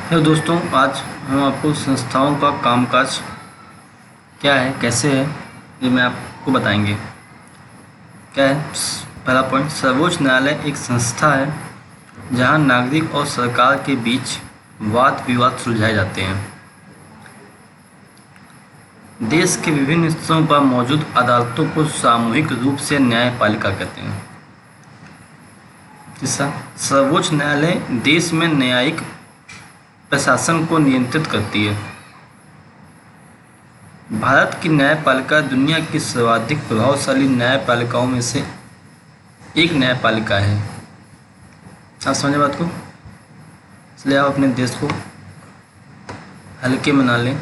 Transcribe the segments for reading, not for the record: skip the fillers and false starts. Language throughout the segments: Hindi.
हेलो दोस्तों, आज हम आपको संस्थाओं का कामकाज क्या है, कैसे है, ये मैं आपको बताएंगे। क्या है? पहला पॉइंट, सर्वोच्च न्यायालय एक संस्था है जहां नागरिक और सरकार के बीच वाद विवाद सुलझाए जाते हैं। देश के विभिन्न हिस्सों पर मौजूद अदालतों को सामूहिक रूप से न्यायपालिका कहते हैं। तीसरा, सर्वोच्च न्यायालय देश में न्यायिक प्रशासन को नियंत्रित करती है। भारत की न्यायपालिका दुनिया की सर्वाधिक प्रभावशाली न्यायपालिकाओं में से एक न्यायपालिका है। आप समझे बात को? इसलिए आप अपने देश को हल्के में ना लें।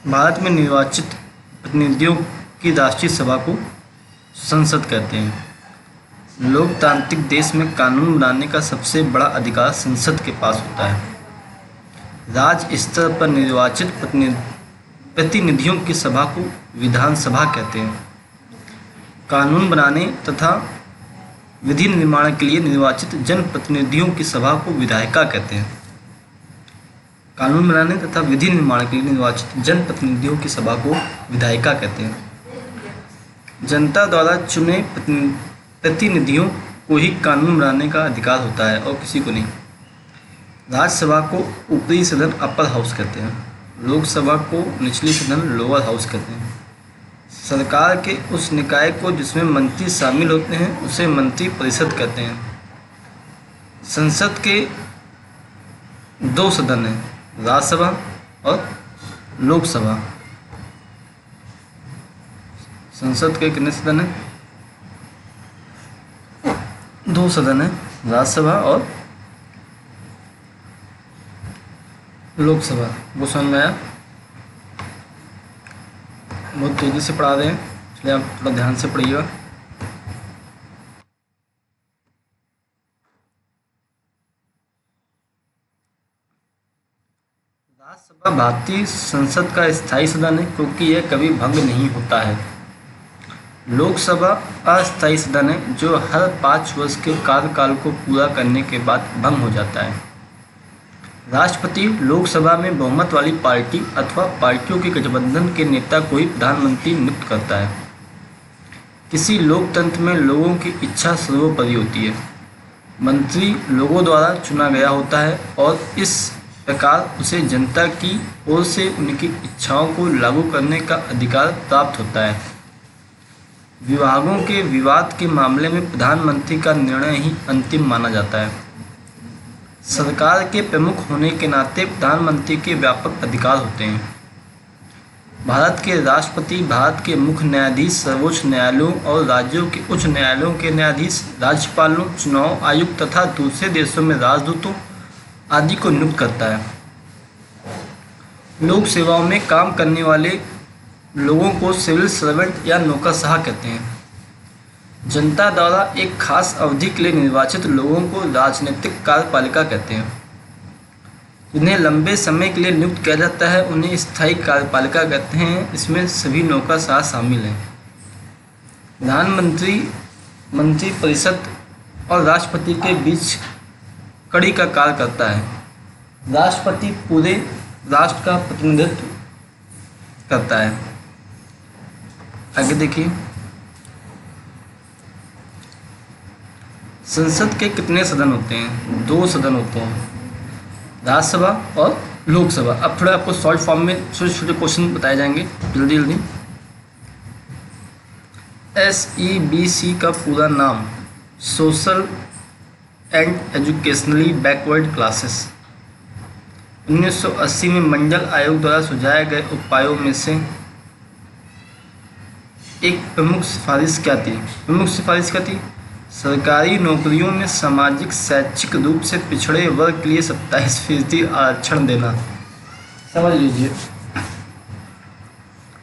भारत में निर्वाचित प्रतिनिधियों की राष्ट्रीय सभा को संसद कहते हैं। लोकतांत्रिक देश में कानून बनाने का सबसे बड़ा अधिकार संसद के पास होता है। राज्य स्तर पर निर्वाचित प्रतिनिधियों की सभा को विधानसभा कहते हैं। कानून बनाने तथा विधि निर्माण के लिए निर्वाचित जनप्रतिनिधियों की सभा को विधायिका कहते हैं। कानून बनाने तथा विधि निर्माण के लिए निर्वाचित जनप्रतिनिधियों की सभा को विधायिका कहते हैं। जनता द्वारा चुने प्रतिनिधियों को ही कानून बनाने का अधिकार होता है और किसी को नहीं। राज्यसभा को ऊपरी सदन अपर हाउस कहते हैं। लोकसभा को निचली सदन लोअर हाउस कहते हैं। सरकार के उस निकाय को जिसमें मंत्री शामिल होते हैं उसे मंत्री परिषद कहते हैं। संसद के दो सदन हैं, राज्यसभा और लोकसभा। संसद के कितने सदन हैं? दो सदन है, राज्यसभा और लोकसभा। वो समझ में आया? बहुत तेज़ी से पढ़ा रहे हैं, इसलिए आप थोड़ा ध्यान से पढ़िएगा। राज्यसभा भारतीय संसद का स्थायी सदन है क्योंकि यह कभी भंग नहीं होता है। लोकसभा अस्थायी सदन है जो हर 5 वर्ष के कार्यकाल को पूरा करने के बाद भंग हो जाता है। राष्ट्रपति लोकसभा में बहुमत वाली पार्टी अथवा पार्टियों के गठबंधन के नेता को ही प्रधानमंत्री नियुक्त करता है। किसी लोकतंत्र में लोगों की इच्छा सर्वोपरि होती है। मंत्री लोगों द्वारा चुना गया होता है और इस प्रकार उसे जनता की ओर से उनकी इच्छाओं को लागू करने का अधिकार प्राप्त होता है। विभागों के विवाद के मामले में प्रधानमंत्री का निर्णय ही अंतिम माना जाता है। सरकार के प्रमुख होने के नाते प्रधानमंत्री के व्यापक अधिकार होते हैं। भारत के राष्ट्रपति, भारत के मुख्य न्यायाधीश, सर्वोच्च न्यायालयों और राज्यों के उच्च न्यायालयों के न्यायाधीश, राज्यपालों, चुनाव आयुक्त तथा दूसरे देशों में राजदूतों आदि को नियुक्त करता है। लोक सेवाओं में काम करने वाले लोगों को सिविल सर्वेंट या नौकरशाह कहते हैं। जनता द्वारा एक खास अवधि के लिए निर्वाचित लोगों को राजनीतिक कार्यपालिका कहते हैं। जिन्हें लंबे समय के लिए नियुक्त किया जाता है उन्हें स्थायी कार्यपालिका कहते हैं। इसमें सभी नौकरशाह शामिल हैं। प्रधानमंत्री मंत्री परिषद और राष्ट्रपति के बीच कड़ी का कार्य करता है। राष्ट्रपति पूरे राष्ट्र का प्रतिनिधित्व करता है। आगे देखिए, संसद के कितने सदन होते हैं? 2 सदन होते हैं, राज्यसभा और लोकसभा। अब थोड़ा आपको शॉर्ट फॉर्म में छोटे छोटे क्वेश्चन बताए जाएंगे जल्दी जल्दी। SEBC का पूरा नाम social and educationally backward classes. 1980 में मंडल आयोग द्वारा सुझाए गए उपायों में से एक प्रमुख सिफारिश क्या थी? सरकारी नौकरियों में सामाजिक शैक्षिक रूप से पिछड़े वर्ग के लिए 27% आरक्षण देना। समझ लीजिए,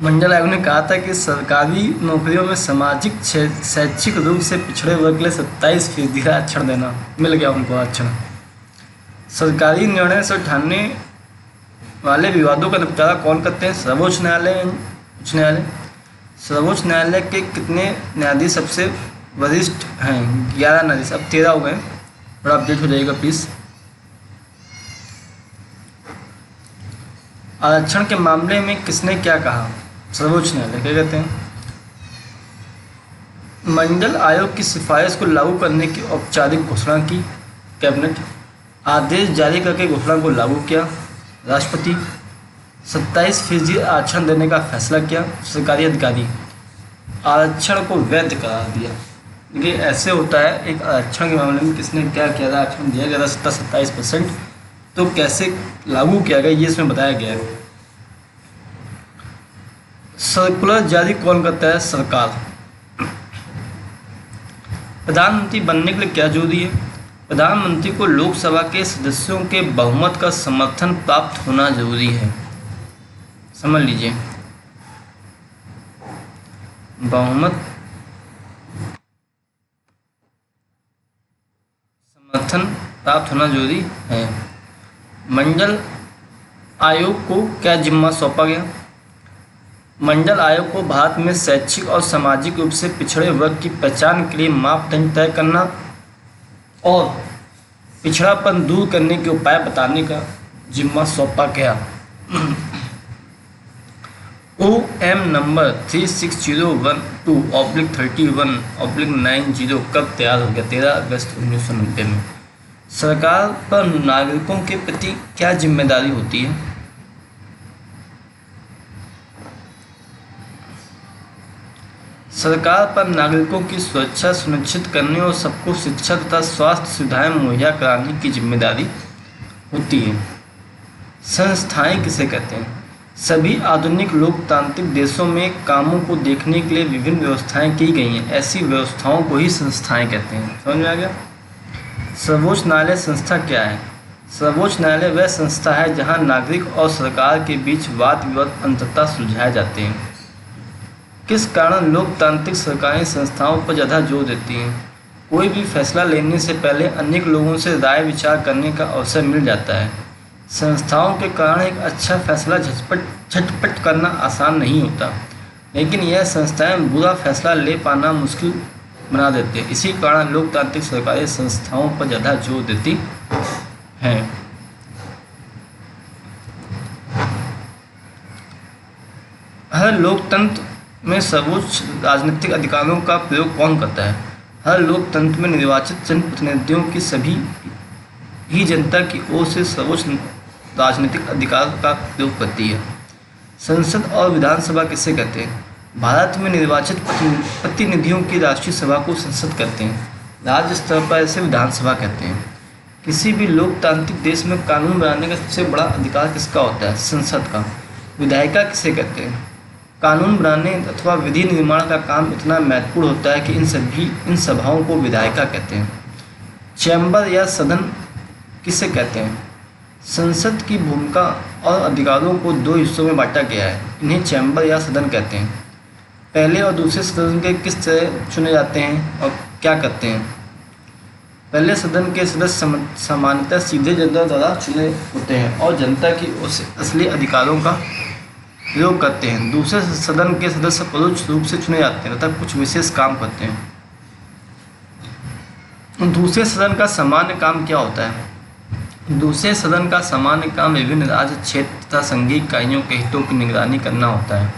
मंडल आयोग ने कहा था कि सरकारी नौकरियों में सामाजिक शैक्षिक रूप से पिछड़े वर्ग के लिए 27% आरक्षण देना। मिल गया उनको आरक्षण। सरकारी निर्णय से उठाने वाले विवादों का निपटारा कौन करते हैं? सर्वोच्च न्यायालय, उच्च न्यायालय। सर्वोच्च न्यायालय के कितने न्यायाधीश सबसे वरिष्ठ हैं? 11 न्यायाधीश, अब 13 हो गए। थोड़ा अपडेट हो जाएगा प्लीज़। आरक्षण के मामले में किसने क्या कहा? सर्वोच्च न्यायालय। क्या कहते हैं? मंडल आयोग की सिफारिश को लागू करने की औपचारिक घोषणा की कैबिनेट। आदेश जारी करके घोषणा को लागू किया राष्ट्रपति। 27% आरक्षण देने का फैसला किया सरकारी अधिकारी। आरक्षण को वैध करार दिया। देखिए ऐसे होता है, एक आरक्षण के मामले में किसने क्या किया था, आरक्षण दिया गया था 27%, तो कैसे लागू किया गया ये इसमें बताया गया है। सर्कुलर जारी कौन करता है? सरकार। प्रधानमंत्री बनने के लिए क्या जरूरी है? प्रधानमंत्री को लोकसभा के सदस्यों के बहुमत का समर्थन प्राप्त होना जरूरी है। समझ लीजिए, बहुमत समर्थन प्राप्त होना जरूरी है। मंडल आयोग को क्या जिम्मा सौंपा गया? मंडल आयोग को भारत में शैक्षिक और सामाजिक रूप से पिछड़े वर्ग की पहचान के लिए मापदंड तय करना और पिछड़ापन दूर करने के उपाय बताने का जिम्मा सौंपा गया। OM नंबर 3601/31/90 कब तैयार हो गया? 13 अगस्त 1990 में। सरकार पर नागरिकों के प्रति क्या जिम्मेदारी होती है? सरकार पर नागरिकों की सुरक्षा सुनिश्चित करने और सबको शिक्षा तथा स्वास्थ्य सुविधाएं मुहैया कराने की जिम्मेदारी होती है। संस्थाएं किसे कहते हैं? सभी आधुनिक लोकतांत्रिक देशों में कामों को देखने के लिए विभिन्न व्यवस्थाएं की गई हैं। ऐसी व्यवस्थाओं को ही संस्थाएं कहते हैं। समझ में आ गया? सर्वोच्च न्यायालय संस्था क्या है? सर्वोच्च न्यायालय वह संस्था है जहां नागरिक और सरकार के बीच वाद विवाद अंततः सुलझाए जाते हैं। किस कारण लोकतांत्रिक सरकारें संस्थाओं पर ज़्यादा जोर देती हैं? कोई भी फैसला लेने से पहले अनेक लोगों से राय विचार करने का अवसर मिल जाता है। संस्थाओं के कारण एक अच्छा फैसला झटपट करना आसान नहीं होता, लेकिन यह संस्थाएं बुरा फैसला ले पाना मुश्किल बना देते हैं। इसी कारण लोकतांत्रिक सरकारें संस्थाओं पर ज़्यादा जोर देती हैं। हर लोकतंत्र में सर्वोच्च राजनीतिक अधिकारों का प्रयोग कौन करता है? हर लोकतंत्र में निर्वाचित जनप्रतिनिधियों की सभी ही जनता की ओर से सर्वोच्च राजनीतिक अधिकार का प्रयोग करती है। संसद और विधानसभा किसे कहते हैं? भारत में निर्वाचित प्रतिनिधियों की राष्ट्रीय सभा को संसद कहते हैं। राज्य स्तर पर इसे विधानसभा कहते हैं। किसी भी लोकतांत्रिक देश में कानून बनाने का सबसे बड़ा अधिकार किसका होता है? संसद का। विधायिका किसे कहते हैं? कानून बनाने अथवा विधि निर्माण का काम इतना महत्वपूर्ण होता है कि इन सभाओं को विधायिका कहते हैं। चैम्बर या सदन किसे कहते हैं? संसद की भूमिका और अधिकारों को दो हिस्सों में बांटा गया है। इन्हें चैम्बर या सदन कहते हैं। पहले और दूसरे सदन के किस तरह चुने जाते हैं और क्या करते हैं? पहले सदन के सदस्य सामान्यतः सीधे जनता द्वारा चुने होते हैं और जनता की असली अधिकारों का प्रयोग करते हैं। दूसरे सदन के सदस्य परोक्ष रूप से चुने जाते हैं तथा कुछ विशेष काम करते हैं। दूसरे सदन का सामान्य काम क्या होता है? दूसरे सदन का सामान्य काम विभिन्न राज्य क्षेत्र तथा संघीय इकाइयों के हितों की निगरानी करना होता है।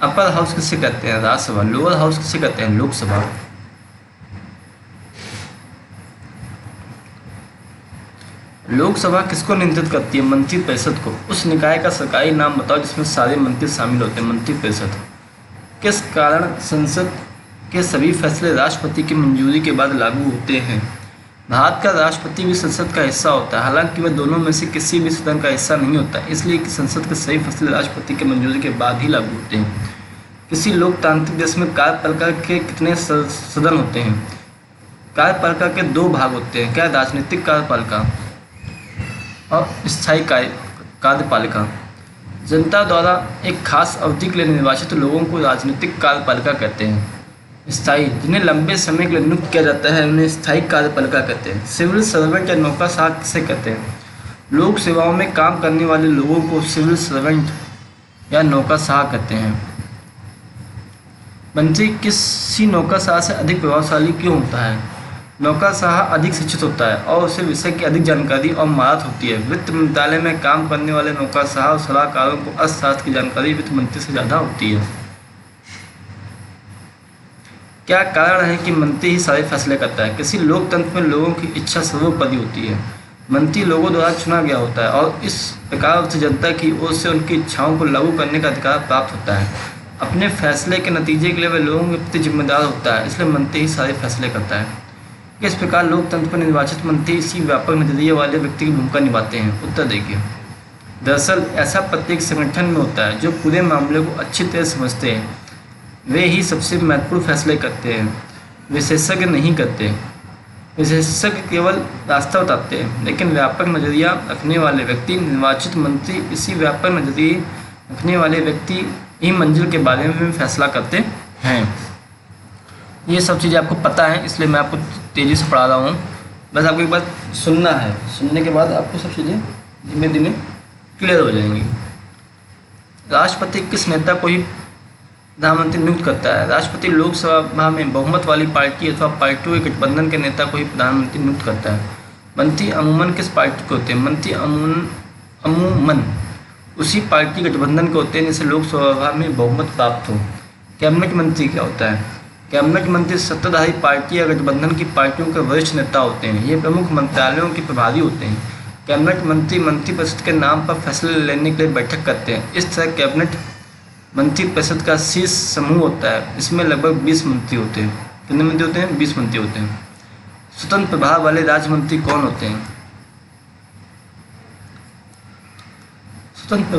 अपर हाउस किसे कहते हैं? राज्यसभा। लोअर हाउस किसे कहते हैं? लोकसभा। लोकसभा किसको नियंत्रित करती है? मंत्रिपरिषद को। उस निकाय का सरकारी नाम बताओ जिसमें सारे मंत्री शामिल होते हैं। मंत्रिपरिषद। किस कारण संसद के सभी फैसले राष्ट्रपति की मंजूरी के बाद लागू होते हैं? भारत का राष्ट्रपति भी संसद का हिस्सा होता है, हालांकि वह दोनों में से किसी भी सदन का हिस्सा नहीं होता, इसलिए कि संसद के सभी फैसले राष्ट्रपति की मंजूरी के बाद ही लागू होते हैं। किसी लोकतांत्रिक देश में कार्यपालिका के कितने सदन होते हैं? कार्यपालिका के दो भाग होते हैं। क्या? राजनीतिक कार्यपालिका और स्थायी कार्यपालिका। जनता द्वारा एक खास अवधि के लिए निर्वाचित लोगों को राजनीतिक कार्यपालिका कहते हैं। स्थायी, जिन्हें लंबे समय के लिए नियुक्त किया जाता है, उन्हें स्थायी कार्यपालिका कहते हैं। सिविल सर्वेंट या नौकरशाह किसे कहते हैं? लोक सेवाओं में काम करने वाले लोगों को सिविल सर्वेंट या नौकरशाह कहते हैं। मंत्री किसी नौकरशाह से अधिक प्रभावशाली क्यों होता है? नौकरशाह अधिक शिक्षित होता है और उसे विषय की अधिक जानकारी और महारत होती है। वित्त मंत्रालय में काम करने वाले नौकरशाह और सलाहकारों को अर्थशास्त्र की जानकारी वित्त मंत्री से ज़्यादा होती है। क्या कारण है कि मंत्री ही सारे फैसले करता है? किसी लोकतंत्र में लोगों की इच्छा सर्वोपरि होती है। मंत्री लोगों द्वारा चुना गया होता है और इस प्रकार उसे जनता की ओर से उनकी इच्छाओं को लागू करने का अधिकार प्राप्त होता है। अपने फैसले के नतीजे के लिए वह लोगों के प्रति जिम्मेदार होता है, इसलिए मंत्री ही सारे फैसले करता है। इस प्रकार लोकतंत्र में निर्वाचित मंत्री इसी व्यापक नजरिए वाले व्यक्ति की भूमिका निभाते हैं। उत्तर देखिए। दरअसल ऐसा प्रत्येक संगठन में होता है जो पूरे मामले को अच्छी तरह समझते हैं। वे ही सबसे महत्वपूर्ण फैसले करते हैं, विशेषज्ञ नहीं करते। विशेषज्ञ केवल रास्ता बताते हैं, लेकिन व्यापक नजरिया रखने वाले व्यक्ति, निर्वाचित मंत्री, इसी व्यापक नजरिए रखने वाले व्यक्ति ही मंजिल के बारे में फैसला करते हैं। ये सब चीज़ें आपको पता है, इसलिए मैं आपको तेज़ी से पढ़ा रहा हूँ। बस आपको एक बार सुनना है, सुनने के बाद आपको सब चीज़ें धीमे धीमे क्लियर हो जाएंगी। राष्ट्रपति किस नेता को ही प्रधानमंत्री नियुक्त करता है? राष्ट्रपति लोकसभा में बहुमत वाली पार्टी अथवा पार्टियों के गठबंधन के नेता को ही प्रधानमंत्री नियुक्त करता है। मंत्री अमूमन किस पार्टी के होते हैं? मंत्री अमूमन उसी पार्टी गठबंधन के होते हैं जिसे लोकसभा में बहुमत प्राप्त हो। कैबिनेट मंत्री क्या होता है? कैबिनेट मंत्री सत्ताधारी पार्टी या गठबंधन की पार्टियों के वरिष्ठ नेता होते हैं। ये प्रमुख मंत्रालयों के प्रभारी होते हैं। कैबिनेट मंत्री मंत्रिपरिषद के नाम पर फैसले लेने के लिए बैठक करते हैं। इस तरह कैबिनेट मंत्रिपरिषद का शीर्ष समूह होता है। इसमें लगभग 20 मंत्री होते हैं। कितने मंत्री होते हैं? 20 मंत्री होते हैं। स्वतंत्र प्रभार वाले राज्य मंत्री कौन होते हैं? स्वतंत्र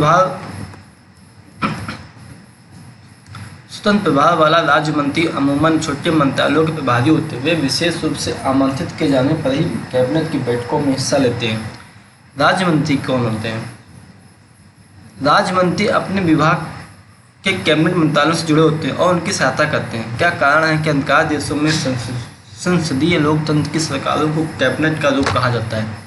प्रभार वाला राज्य मंत्री अमूमन छोटे मंत्रालयों के प्रभारी होते हैं। वे विशेष रूप से आमंत्रित किए जाने पर ही कैबिनेट की बैठकों में हिस्सा लेते हैं। राज्य मंत्री कौन होते हैं? राज्य मंत्री अपने विभाग के कैबिनेट मंत्रालयों से जुड़े होते हैं और उनकी सहायता करते हैं। क्या कारण है कि अधिकांश देशों में संसदीय लोकतंत्र की सरकारों को कैबिनेट का रूप कहा जाता है?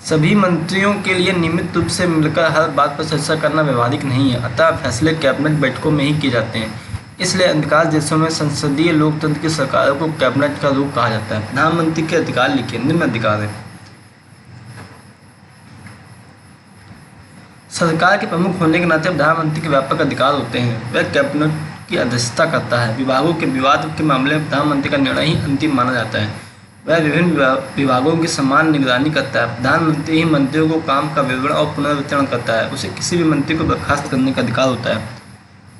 सभी मंत्रियों के लिए नियमित रूप से मिलकर हर बात पर चर्चा करना व्यवहारिक नहीं है, अतः फैसले कैबिनेट बैठकों में ही किए जाते हैं। इसलिए अधिकांश देशों में संसदीय लोकतंत्र की सरकारों को कैबिनेट का रूप कहा जाता है। प्रधानमंत्री के अधिकार लिखिए। निम्न अधिकार है। सरकार के प्रमुख होने के नाते प्रधानमंत्री के व्यापक अधिकार होते हैं। वह कैबिनेट की अध्यक्षता करता है। विभागों के विवाद के मामले में प्रधानमंत्री का निर्णय ही अंतिम माना जाता है। वह विभिन्न विभागों की समान निगरानी करता है। प्रधानमंत्री ही मंत्रियों को काम का विवरण और पुनर्वितरण करता है। उसे किसी भी मंत्री को बर्खास्त करने का अधिकार होता है।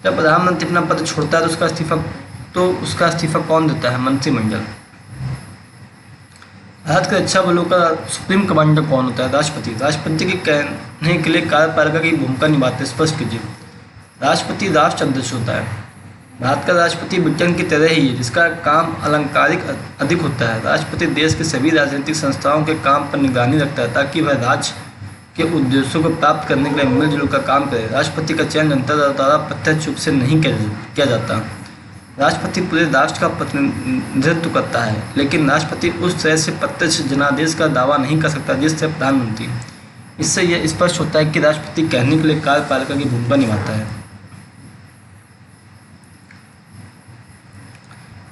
जब प्रधानमंत्री अपना पद छोड़ता है तो उसका इस्तीफा कौन देता है? मंत्रिमंडल। भारत के रक्षा बलों का सुप्रीम कमांडर कौन होता है? राष्ट्रपति। राष्ट्रपति के कहने के लिए कार्यपालिका की भूमिका निभाते हैं। स्पष्ट कीजिए। राष्ट्रपति राष्ट्र अध्यक्ष होता है। भारत का राष्ट्रपति ब्रिटेन की तरह ही है, जिसका काम अलंकारिक अधिक होता है। राष्ट्रपति देश के सभी राजनीतिक संस्थाओं के काम पर निगरानी रखता है ताकि वह राज्य के उद्देश्यों को प्राप्त करने के लिए मिलजुल कर काम करे। राष्ट्रपति का चयन जनता द्वारा प्रत्यक्ष रूप से नहीं किया जाता। राष्ट्रपति पूरे राष्ट्र का प्रतिनिधित्व करता है, लेकिन राष्ट्रपति उस तरह से प्रत्यक्ष जनादेश का दावा नहीं कर सकता जिससे प्रधानमंत्री। इससे यह स्पष्ट होता है कि राष्ट्रपति कहने के लिए कार्यपालिका की भूमिका निभाता है।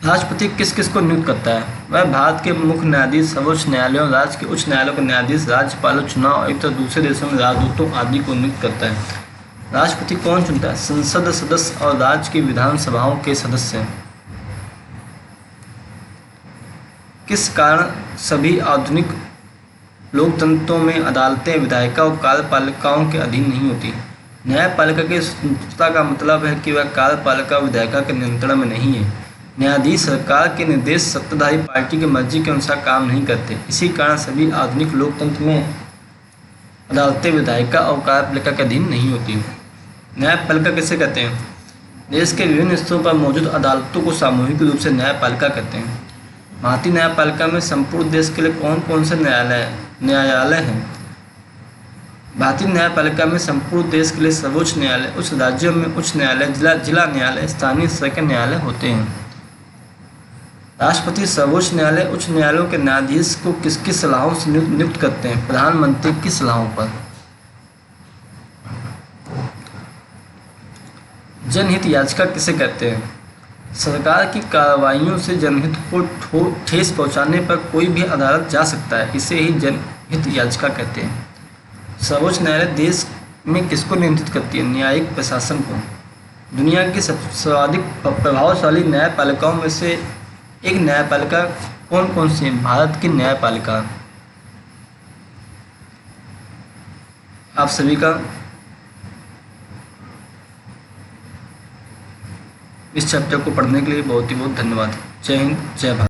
राष्ट्रपति किस किस को नियुक्त करता है? वह भारत के मुख्य न्यायाधीश, सर्वोच्च न्यायालयों, राज्य के उच्च न्यायालयों के न्यायाधीश, राज्यपालों, चुनाव आयुक्त और दूसरे देशों में राजदूतों आदि को नियुक्त करता है। राष्ट्रपति कौन चुनता है? संसद सदस्य और राज्य की विधानसभाओं के सदस्य। किस कारण सभी आधुनिक लोकतंत्रों में अदालतें विधायिका और कार्यपालिकाओं के अधीन नहीं होती? न्यायपालिका की स्वतंत्रता का मतलब है कि वह कार्यपालिका विधायिका के नियंत्रण में नहीं है। न्यायाधीश सरकार के निर्देश सत्ताधारी पार्टी की मर्जी के अनुसार काम नहीं करते। इसी कारण सभी आधुनिक लोकतंत्र में अदालतें विधायिका और कार्यपालिका के अधीन नहीं होती। न्यायपालिका किसे कहते हैं? देश के विभिन्न स्तरों पर मौजूद अदालतों को सामूहिक रूप से न्यायपालिका कहते हैं। भारतीय न्यायपालिका में संपूर्ण देश के लिए कौन कौन से न्यायालय हैं? भारतीय न्यायपालिका में संपूर्ण देश के लिए सर्वोच्च न्यायालय, उच्च राज्यों में उच्च न्यायालय, जिला न्यायालय, स्थानीय स्तर के न्यायालय होते हैं। राष्ट्रपति सर्वोच्च न्यायालय, उच्च न्यायालयों के न्यायाधीश को किसकी सलाहों से नियुक्त करते हैं? प्रधानमंत्री की सलाहों पर। जनहित याचिका किसे कहते हैं? सरकार की कार्रवाइयों से जनहित को ठेस पहुंचाने पर कोई भी अदालत जा सकता है, इसे ही जनहित याचिका कहते हैं। सर्वोच्च न्यायालय देश में किसको नियंत्रित करती है? न्यायिक प्रशासन को। दुनिया की सबसे सर्वाधिक प्रभावशाली न्यायपालिकाओं में से एक न्यायपालिका कौन कौन सी है? भारत की न्यायपालिका। आप सभी का इस चैप्टर को पढ़ने के लिए बहुत ही बहुत धन्यवाद। जय हिंद, जय भारत।